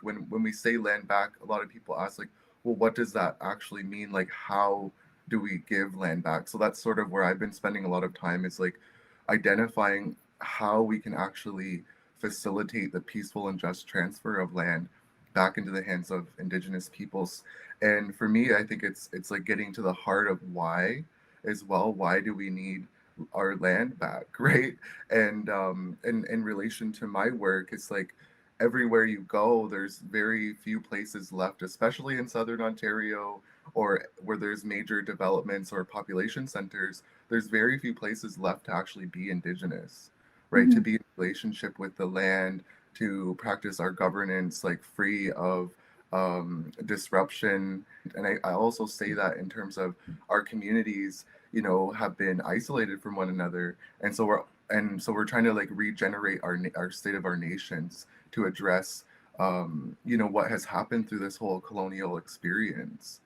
when we say land back, a lot of people ask like, well, what does that actually mean? Like, how do we give land back? So that's sort of where I've been spending a lot of time, is like identifying how we can actually facilitate the peaceful and just transfer of land back into the hands of Indigenous peoples. And for me, I think it's like getting to the heart of why as well. Why do we need our land back, right? And in relation to my work, it's like everywhere you go, there's very few places left, especially in Southern Ontario or where there's major developments or population centers. There's very few places left to actually be Indigenous, right? To be in relationship with the land, to practice our governance like free of disruption. And I also say that in terms of our communities, you know, have been isolated from one another, and so we're trying to like regenerate our state of our nations to address you know, what has happened through this whole colonial experience.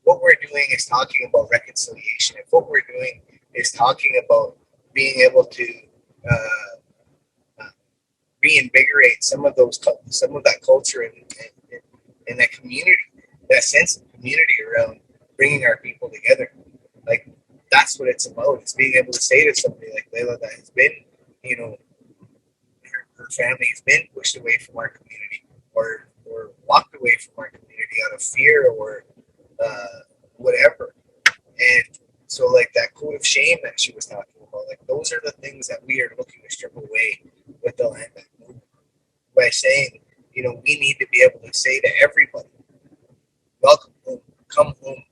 What we're doing is talking about reconciliation. If what we're doing is talking about being able to reinvigorate some of that culture and that community, that sense of community around bringing our people together, like that's what it's about. It's being able to say to somebody like Layla that has been, you know, her family has been pushed away from our community or walked away from our community out of fear or whatever. And so like that code of shame that she was talking about, like those are the things that we are looking to strip away with the land back movement by saying, you know, we need to be able to say to everybody, welcome home, come home,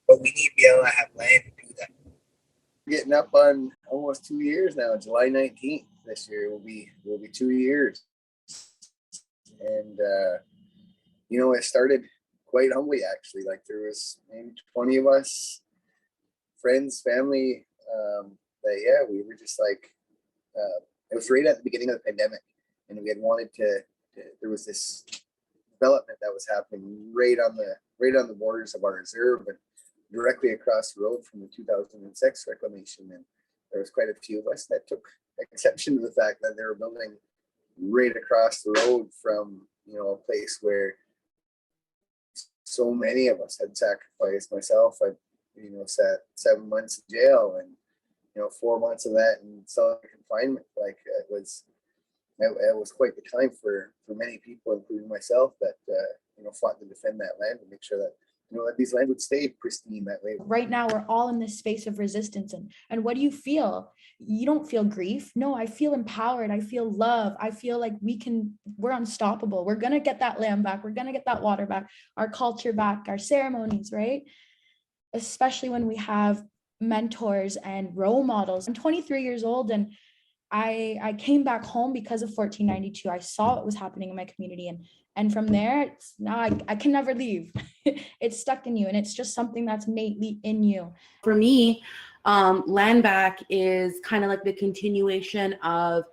but we need to be able to have land to do that. Getting up on almost 2 years now. July 19th this year will be 2 years. And you know, it started quite humbly actually. Like there was maybe 20 of us, friends, family, that we were just like it was right at the beginning of the pandemic, and we had wanted to there was this development that was happening right on the borders of our reserve and directly across the road from the 2006 reclamation. And there was quite a few of us that took exception to the fact that they were building right across the road from, you know, a place where so many of us had sacrificed. Myself, I, you know, sat 7 months in jail, and, you know, 4 months of that in solitary confinement. Like it was quite the time for many people, including myself, that you know, fought to defend that land and make sure that, you know, that these land would stay pristine that way. Right now, we're all in this space of resistance. And what do you feel? You don't feel grief. No, I feel empowered. I feel love. I feel like we're unstoppable. We're going to get that land back. We're going to get that water back, our culture back, our ceremonies, right? Especially when we have mentors and role models. I'm 23 years old, and I came back home because of 1492. I saw what was happening in my community, and from there, I can never leave. It's stuck in you, and it's just something that's innately in you. For me, land back is kind of like the continuation of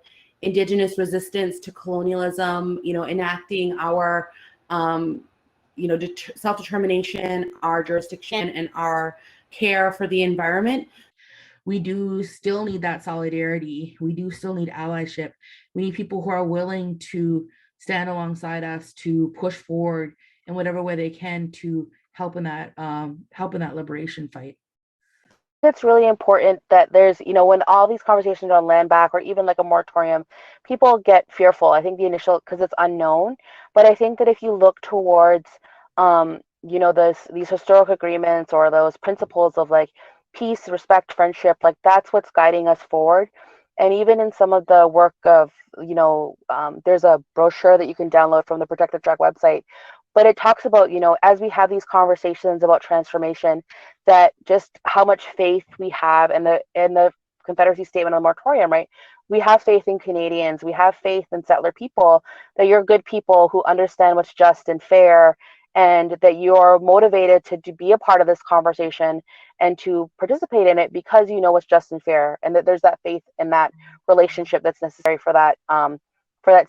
Indigenous resistance to colonialism, you know, enacting our, you know, self-determination, our jurisdiction, and our care for the environment. We do still need that solidarity. We do still need allyship. We need people who are willing to stand alongside us, to push forward in whatever way they can to help in that liberation fight. It's really important that there's, you know, when all these conversations on land back or even like a moratorium, people get fearful. I think the initial, because it's unknown, but I think that if you look towards, you know, these historic agreements or those principles of like peace, respect, friendship, like that's what's guiding us forward. And even in some of the work of, you know, there's a brochure that you can download from the Protect the Track website, but it talks about, you know, as we have these conversations about transformation, that just how much faith we have in the Confederacy Statement on the moratorium, right? We have faith in Canadians, we have faith in settler people, that you're good people who understand what's just and fair, and that you're motivated to be a part of this conversation and to participate in it because you know what's just and fair, and that there's that faith in that relationship that's necessary for that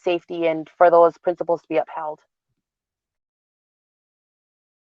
safety and for those principles to be upheld.